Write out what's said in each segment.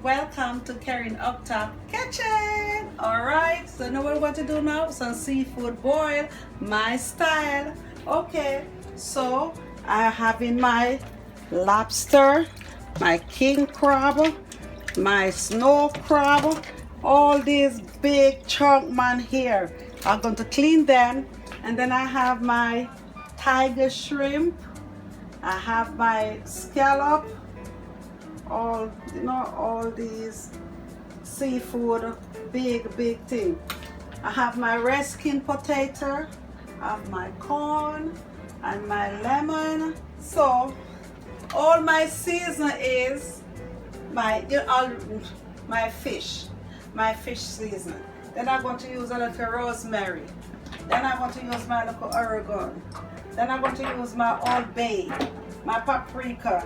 welcome to Karen Uptop Kitchen. Alright, so know what we want to do now? Some seafood boil, my style. Okay, so I have in my lobster, my king crab, my snow crab, all these big chunk man here. I'm going to clean them, and then I have my tiger shrimp, I have my scallop, all all these seafood, big thing. I have my red skin potato, I have my corn and my lemon. So all my season is my fish season. Then I'm going to use a little rosemary. Then I'm going to use my little oregano. Then I'm going to use my Old Bay, my paprika,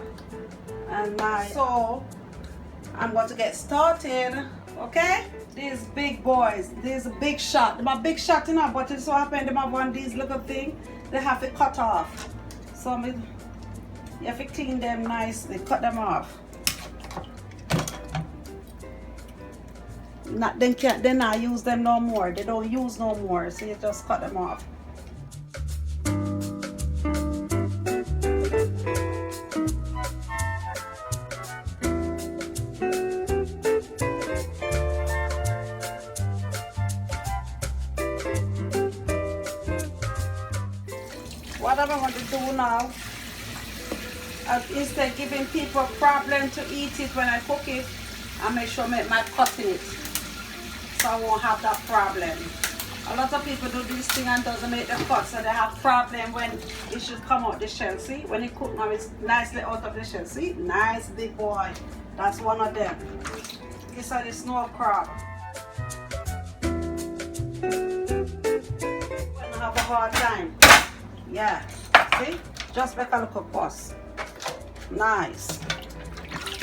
and my. So I'm going to get started. Okay? These big boys, these big shot. My big shot in but it so happened they have one of these little thing. They have to cut off. So you have to clean them nicely. Cut them off. They not use them no more. They don't use no more, so you just cut them off. What I'm going to do now, instead of giving people a problem to eat it when I cook it, I make sure I make my cutting it, so I won't have that problem. A lot of people do this thing and doesn't make the cut, so they have problem when it should come out the shell. See, when it cook now, it's nicely out of the shell. See, nice big boy. That's one of them. This is the snow crab. When I have a hard time. Yeah, see, just make a little bust. Nice.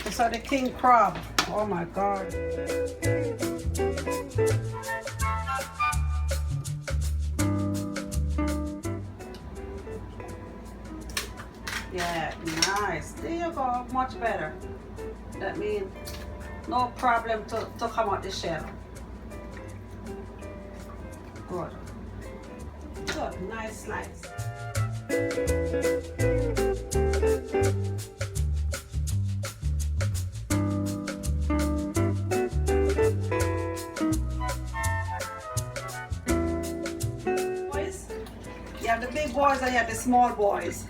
This is the king crab. Oh my God. Yeah, nice. There you go, much better. That means no problem to come out the shell. Good. Good, nice slice. Boys, you have the big boys and you have the small boys.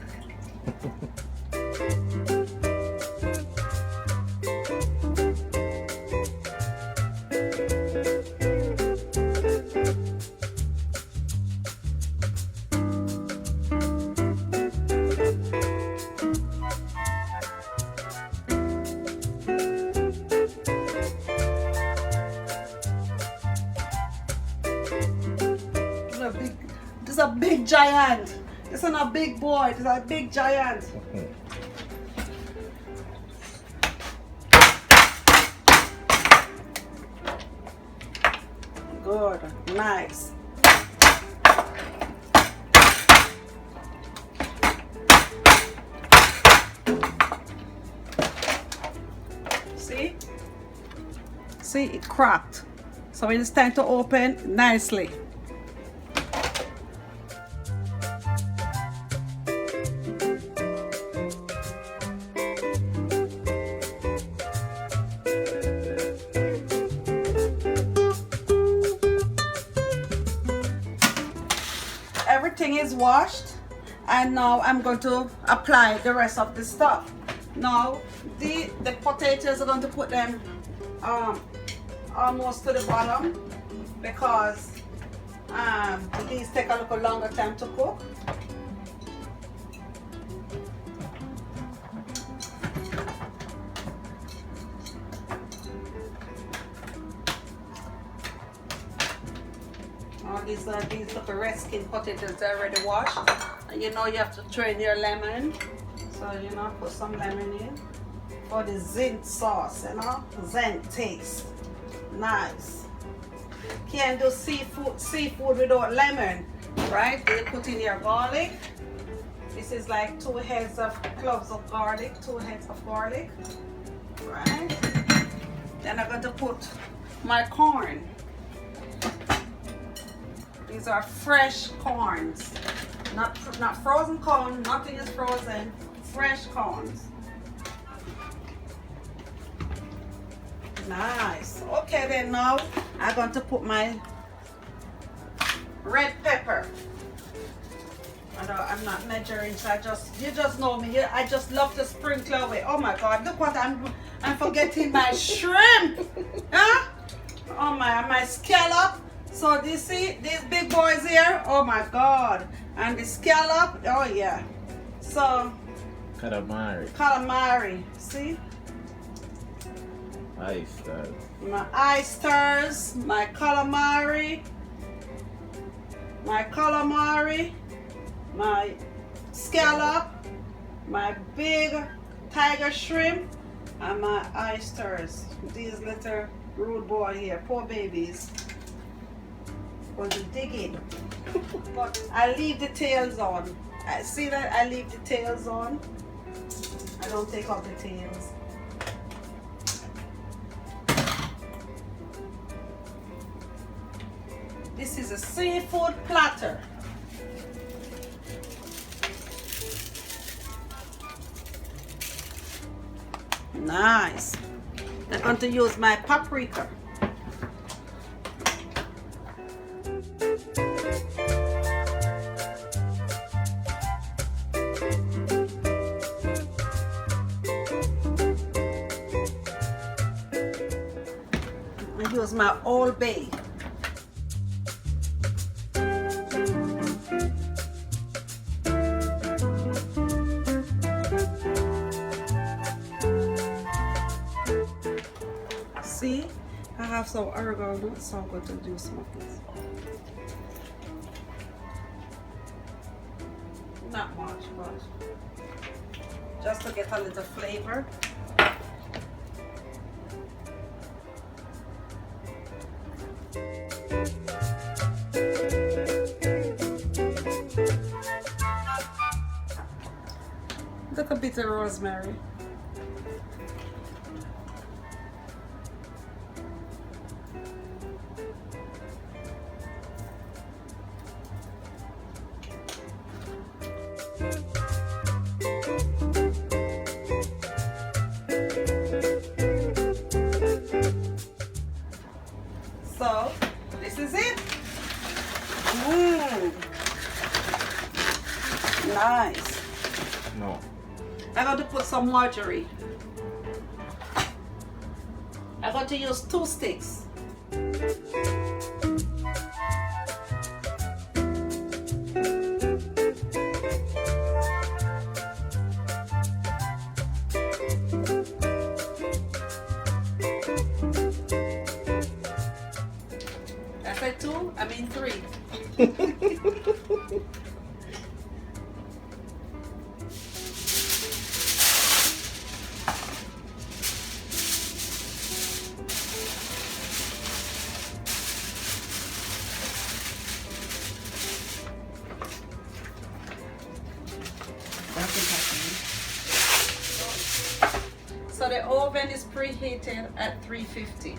This is a big giant. This is not a big boy. This is a big giant. Good. Nice. See? See, it cracked. So when it's time to open, nicely. Everything is washed, and now I'm going to apply the rest of the stuff. Now the potatoes are going to put them almost to the bottom because these take a little longer time to cook. These little red skin potatoes, they're already washed. And you know you have to strain your lemon. So you know, put some lemon in for the zing sauce, you know, zing taste. Nice. Can't do seafood without lemon, right? You put in your garlic. This is like 2 heads of cloves of garlic, 2 heads of garlic, right? I'm going to put my corn. These are fresh corns. Not frozen corn, nothing is frozen. Fresh corns. Nice. Okay, then now I'm going to put my red pepper. I'm not measuring, so you just know me. I just love to sprinkle away. Oh my God, look what I'm forgetting my shrimp. Huh? Oh my scallop. So do you see these big boys here? Oh my God. And the scallop, oh yeah. So calamari. See? Oysters. My oysters, my calamari, my scallop, my big tiger shrimp, and my oysters. These little rude boy here, poor babies. Going to dig in. But I leave the tails on. See that? I leave the tails on. I don't take off the tails. This is a seafood platter. Nice. I'm going to use my paprika. I use my Old Bay. See, I have some oregano, so I'm going to do some of this. Not much, but just to get a little flavor. Look a bit of rosemary. So this is it. Nice. No. I'm going to put some margarine. I'm going to use 2 sticks. I said 2, I mean 3. So the oven is preheated at 350.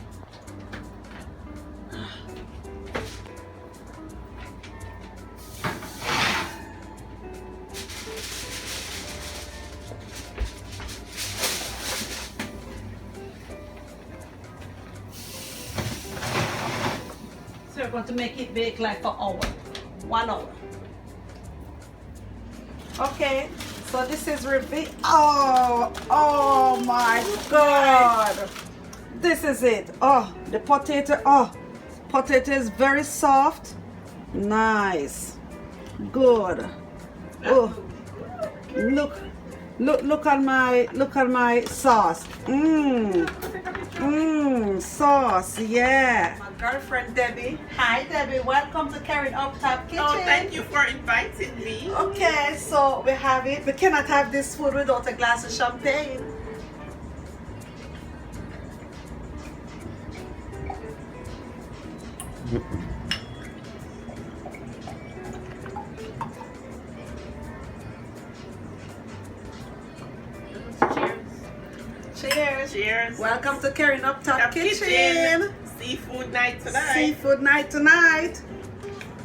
So we're going to make it bake like an hour, 1 hour. Okay, so this is revealed. Oh my God. This is it. Oh, the potato. Oh, potato is very soft. Nice. Good. Oh, look at my sauce. Sauce, yeah. My girlfriend Debbie. Hi Debbie, welcome to KERINE'S Uptop Kitchen. Oh, thank you for inviting me. Okay, so we have it. We cannot have this food without a glass of champagne. Cheers. Cheers. Cheers. viewers. Welcome to Karen Uptop Uptop Kitchen. Seafood night tonight. Seafood night tonight.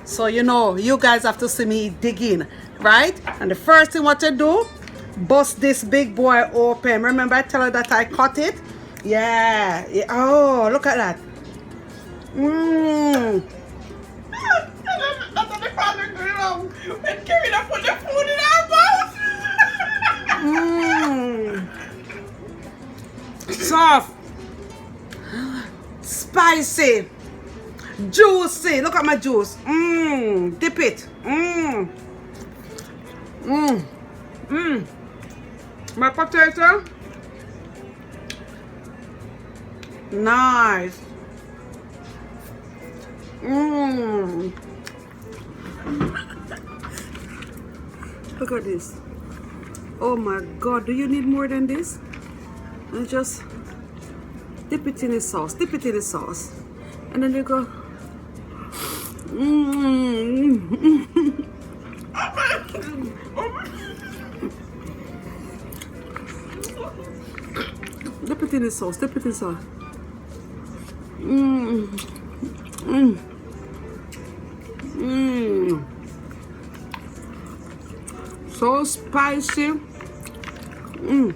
So you know, you guys have to see me dig in, right? And the first thing what to do, bust this big boy open. Remember I tell her that I cut it? Yeah. Oh, look at that. Mmm. That's what the father grew up. When Karina put the food in our mouth. Mmm. Soft. Spicy. Juicy. Look at my juice. Mmm. Dip it. Mmm. Mmm. Mmm. My potato. Nice. Mmm. Look at this. Oh my God, do you need more than this? And just dip it in the sauce. Dip it in the sauce. And then you go. Mmm. Dip it in the sauce. Dip it in the sauce. Mmm. Mmm. Mmm. So spicy. Mmm.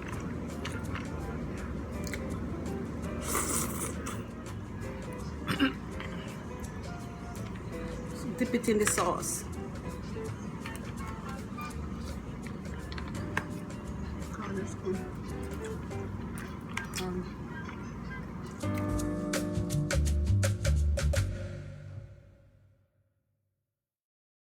Dip it in the sauce. Oh, that's good.